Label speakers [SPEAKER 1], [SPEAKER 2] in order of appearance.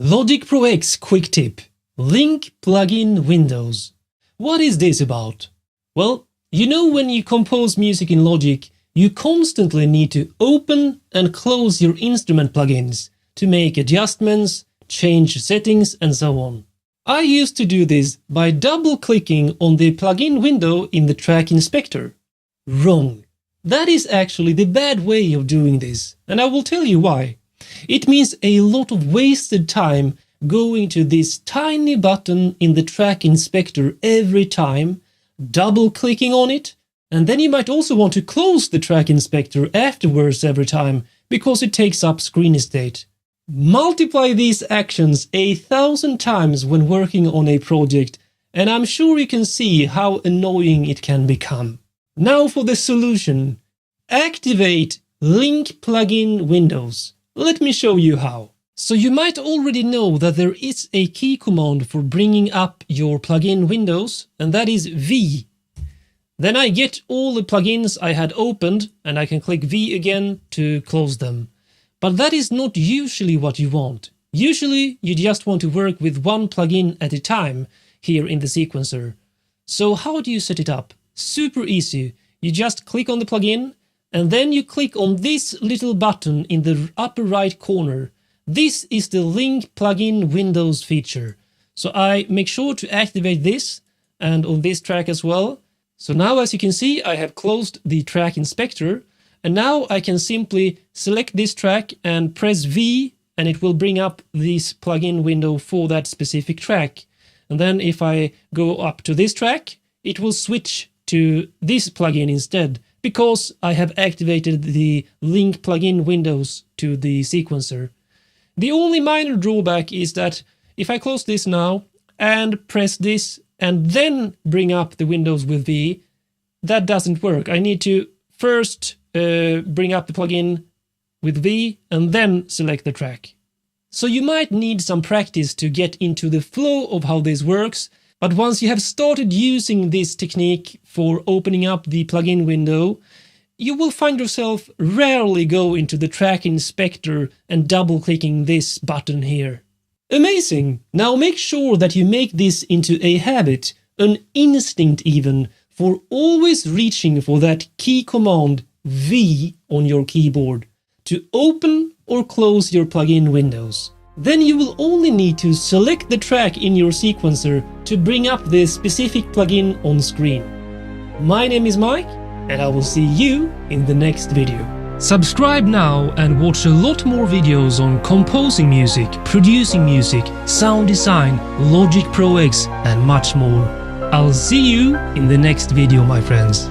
[SPEAKER 1] Logic Pro X quick tip: link plugin windows. What is this about? Well, you know when you compose music in Logic, you constantly need to open and close your instrument plugins to make adjustments, change settings and so on. I used to do this by double-clicking on the plugin window in the track inspector. Wrong. That is actually the bad way of doing this, and I will tell you why. It means a lot of wasted time going to this tiny button in the track inspector every time, double-clicking on it, and then you might also want to close the track inspector afterwards every time, because it takes up screen estate. Multiply these actions 1,000 times when working on a project, and I'm sure you can see how annoying it can become. Now for the solution. Activate link plugin windows. Let me show you how. So you might already know that there is a key command for bringing up your plugin windows, and that is V. Then I get all the plugins I had opened, and I can click V again to close them. But that is not usually what you want. Usually you just want to work with one plugin at a time here in the sequencer. So how do you set it up? Super easy. You just click on the plugin, and then you click on this little button in the upper right corner. This is the link plugin windows feature. So I make sure to activate this, and on this track as well. So now, as you can see, I have closed the track inspector, and now I can simply select this track and press V, and it will bring up this plugin window for that specific track. And then if I go up to this track, it will switch to this plugin instead, because I have activated the link plugin windows to the sequencer. The only minor drawback is that if I close this now and press this and then bring up the windows with V, that doesn't work. I need to first bring up the plugin with V and then select the track. So you might need some practice to get into the flow of how this works, but once you have started using this technique for opening up the plugin window, you will find yourself rarely go into the track inspector and double-clicking this button here. Amazing! Now make sure that you make this into a habit, an instinct even, for always reaching for that key command V on your keyboard to open or close your plugin windows. Then you will only need to select the track in your sequencer to bring up the specific plugin on screen. My name is Mike, and I will see you in the next video. Subscribe now and watch a lot more videos on composing music, producing music, sound design, Logic Pro X and much more. I'll see you in the next video, my friends.